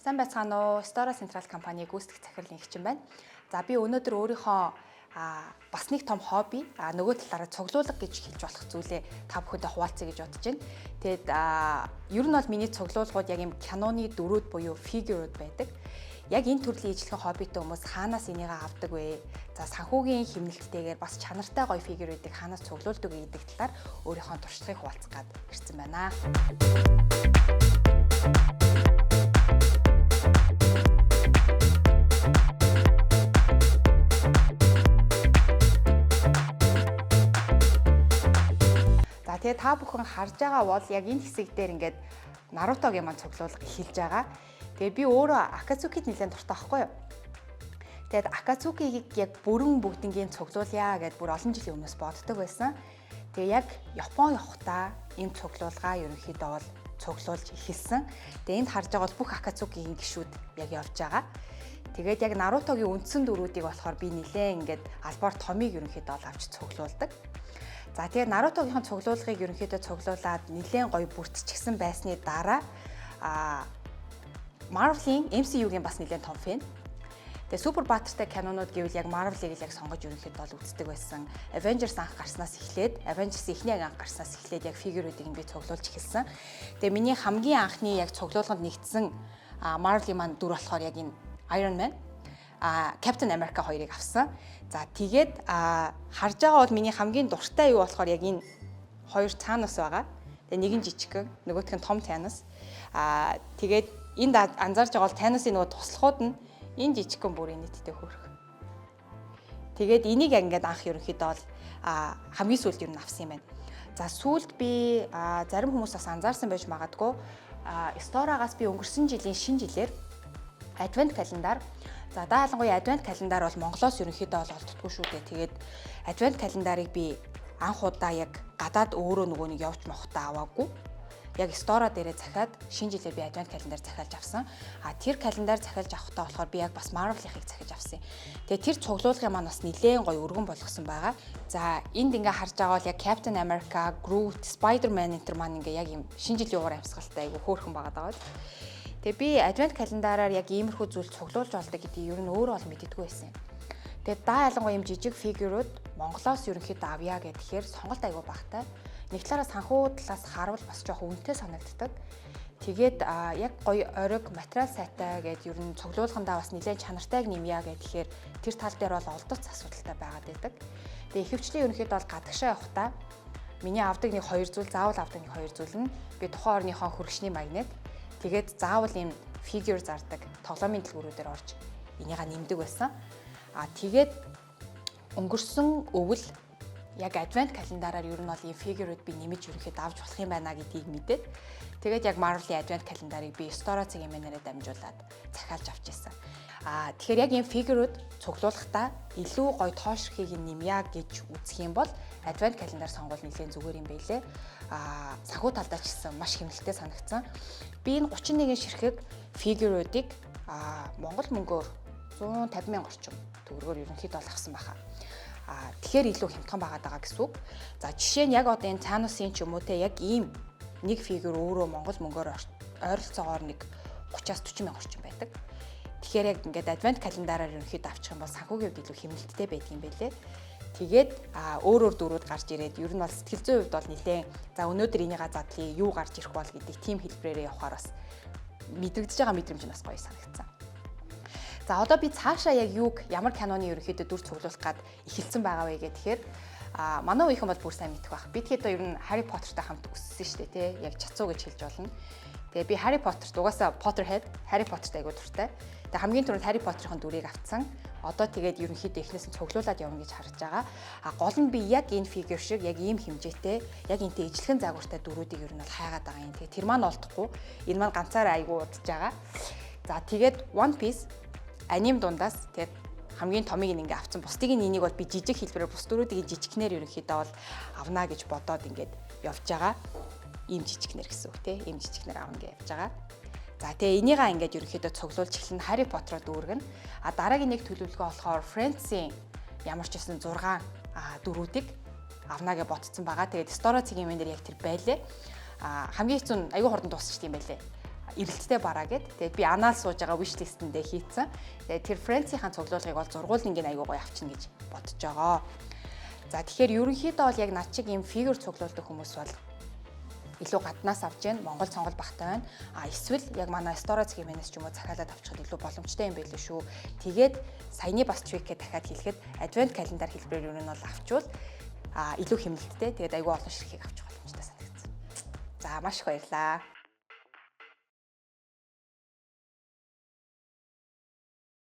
Сайн байцгаана уу? Stora Central компани гүйцэтгэх захирлын гишүүн байна. За би өнөөдөр өөрийнхөө бас нэг том хобби нөгөө талаараа цуглуулга гэж хэлж болох зүйлээ та бүхэндээ хуваалцъя гэж бодож байна. Тэгэд ер нь бол миний цуглуулгууд яг юм киноны дөрүүд буюу фигюрууд байдаг. Яг энэ төрлийн ижлэхэн хоббитой хүмүүс хаанаас энийгээ авдаг вэ? За санхүүгийн хэмнэлттэйгээр бас чанартай гоё фигюруудыг хаанаас цуглуулдаг гэдэг талаар өөрийнхөө туршлагыг хуваалцах гээд ирсэн байна. Тэгээ та бүхэн харж байгаа бол яг энэ хэсэг дээр ингээд Нарутогийн маань цуглуулга эхэлж байгаа. Тэгээ би өөрөө Акацукид нэлээд дуртай байхгүй юу? Тэгээд Акацукийг яг бүрэн бүгднгийн цуглуулъя гэдээ бүр олон жилийн өмнөөс боддог байсан. Тэгээ яг Япон явахдаа энэ цуглуулгаа ерөнхийдөө бол цуглуулж эхэлсэн. Тэгээ энд харж байгаа бол бүх Акацукигийн гишүүд яг явж байгаа. Тэгээд яг Нарутогийн үндсэн дөрүүдийг болохоор би нэлээд ингээд албаар томыг ерөнхийдөө бол авч цуглуулдаг. За тэгээд Нарутогийнхын цуглуулгыг ерөнхийдөө цуглуулад нэлээд гоё бүрдчихсэн байсны дараа Marvel-ийн MCU-гийн бас нэлээд том фэн. Тэгээд супер баатартай кинонууд гэвэл яг Marvel-ыг л яг сонгож ерөнхийдөө бол үздэг байсан. Avengers анх гарснаас эхлээд Avengers эхний анх гарснаас эхлээд яг фигюруудыг би цуглуулж эхэлсэн. Тэгээд миний хамгийн анхны яг цуглуулганд нэгдсэн Marvel-ийн маань дүр болохоор яг энэ Iron Man, Captain America хоёрыг авсан. За тэгээд харж байгаа бол миний хамгийн дуртай юу болохоор яг энэ хоёр Thanos байгаа. Тэгээ нэг нь жижигхэн, нөгөөх нь том Thanos. Тэгээд энд анзаарч байгаа бол Thanos-ийн нөгөө туслахууд нь энэ жижигхэн бүрийн нийтдээ хөөрх. Тэгээд энийг ингээд анх ерөнхийдөө бол хамгийн сүүлд юу авсан юм байна. За сүүлд би зарим хүмүүс бас анзаарсан байж магадгүй Stora-гаас би өнгөрсөн жилийн шинэ жилээр Advent календар. За даалангуй Advent календар бол Монголоос ерөнхийдөө бол олддоггүй шүү дээ. Тэгээд Advent календарыг би анх удаа яг гадаад өөрөө нөгөө нэг явж мохтой аваагүй. Яг Stora дээрээ захиад шинэ жилээр би Advent календар захиалж авсан. Тэр календар захиалж авахдаа болохоор би яг бас Marvel-ийг захиалж авсан. Тэгээд тэр цуглуулгын маань бас нэлээд гоё өргөн болгосон байгаа. За энд ингээ харж байгаа бол яг Captain America, Groot, Spider-Man энэ төр маань ингээ яг юм шинэ жилийн уур амьсгалтай айгу хөөрхөн байгаа даа. Тэгээ би Advent календараар яг иймэрхүү зүйл цуглуулж болдог гэдгийг ер нь өөрөө бол мэддэггүй байсан. Тэгээ ялангуяа юм жижиг фигюрууд Монголоос ерөнхийдөө авъя гэхээр сонголт аягүй багтай. Нэг талаараа санхүү талаас харвал бас жоох үнэтэй санагддаг. Тэгээд яг гоё ориг материал сайтай гэдээ ер нь цуглуулгандаа бас нэлээд чанартайг нэмъя гэхээр тэр тал дээр бол олдоц асуудалтай байгаад байдаг. Тэгээ ихэвчлэн ерөнхийдөө бол гадагшаа явахдаа миний авдаг нэг хоёр зүйл, заавал авдаг нэг хоёр зүйл нь би тухайн орныхоо хөргөчний магнит. Тэгээд заавал ийм фигюр зардаг тоглоомын дэлгүүрүүдээр орж энийга нэмдэг байсан. Тэгээд өнгөрсөн өвөл яг Advent календараар ер нь бол ийм фигюрууд би нэмэж ерөнхийдөө авч болох юм байна гэдгийг мэдээд тэгээд яг Marvel-ийн Advent календарыг би Stora цагийн мэнээрээ дамжуулаад захиалж авч ирсэн. Тэгэхээр яг ийм фигюрууд цуглуулахдаа илүү гоё тоошрохыг нэмъя гэж үзэх юм бол Advent календар сонгол нэлээд зүгээр юм байлээ. Санхүү талдаа ч гэсэн маш хэмнэлттэй санагдсан. Би энэ 31 ширхэг фигюруудыг Монгол мөнгөөр 150,000 орчим төгрөгөөр ерөнхийдөө авсан байхаа. Тэгэхээр илүү хямдхан байгаад байгаа гэсэн үг. За жишээ нь яг одоо энэ Thanos-ийн ч юм уу те яг ийм нэг фигюр өөрөө Монгол мөнгөөр ойролцоогоор нэг 30-аас 40,000 орчим байдаг. Тэгэхээр яг ингээд Advent календараар ерөнхийдөө авчих юм бол санхүүгийн хувьд илүү хэмнэлттэй байдаг юм байлээ. Тэгээд өөрөөр дөрүүд гарч ирээд ер нь бол сэтгэл зүйн хувьд бол нэлээд за өнөөдөр энийгээ задлаа юу гарч ирэх бол гэдэг тийм хэлбэрээр явахаар бас мэдрэгдэж байгаа мэдрэмж нь бас гоё санагдсан. За одоо би цаашаа яг юуг ямар киноны ерөнхийдөө дүр цуглуулах гад эхэлсэн байгаа вэ гэхээр манай үеийнхэн бол бүр сайн мэдэх байх. Би тэгэхээр ер нь Harry Potter-тай хамт өссөн шүү дээ тий. Яг чацуу гэж хэлж болно. Тэгээ би Harry Potter-т угаасаа Potterhead, Harry Potter-тай айгуу дуртай. Тэгээ хамгийн түрүүнд Harry Potter-ын дүрийг авцсан. Одоо тэгээд ерөнхийдөө эхнээс нь цуглуулад явна гэж харж байгаа. Гол нь би яг энэ фигюр шиг яг ийм хэмжээтэй, яг энтэй ижлэхэн загвартай дүрүүдийг ер нь бол хайгаад байгаа юм. Тэгээ тэр маань олдохгүй. Энэ маань ганцаараа айгуу удаж байгаа. За тэгээд One Piece аним дундаас тэгээд хамгийн томыг ингээ авцсан. Бусдыг энийг бол би жижиг хэлбэрээр бус дүрүүдийн жижигнэр ерөнхийдөө бол авна гэж бодоод ингээд явж байгаа. Ийм жижигнэр гэсэн үг тийм. Ийм жижигнэр авна гэж явж байгаа. За тэгээ энийгээ ингээд ерөнхийдөө цуглуулж эхлэн Harry Potter-д үүргэн. Дараагийн нэг төлөвлөгөө болохоор Friends-ийн ямар ч гэсэн 6 дүрүүдийг авна гэж ботцсон байгаа. Тэгээд Stora цагийн мэнээр яг тэр байлээ. Хамгийн хэцүү нь аюу хурдан дуусчих юм байлээ. эрэлттэй бараа гэд. Тэгээд би анаал сууж байгаа wish list-эндээ хийцэн. Тэгээд тэр Friends-ийн цуглуулгыг бол зургуулнгийн аягүй гоё авчна гэж бодож байгаа. За тэгэхээр ерөнхийдөө бол яг над чиг ийм фигюр цуглуулдаг хүмүүс бол илүү гаднаас авч яана, Монгол цонгол багтай байна. Эсвэл яг манай Story хэмээнээс ч юм уу захиалаад авчихад илүү боломжтой юм байл шүү. Тэгээд саяны бас tweak-гээ дахиад хэлэхэд advent calendar хэлбэрээр юу нь бол авчвал илүү хэмнэлттэй. Тэгээд аягүй олон ширхгийг авчих боломжтой санагдсан. За маш их баярлалаа.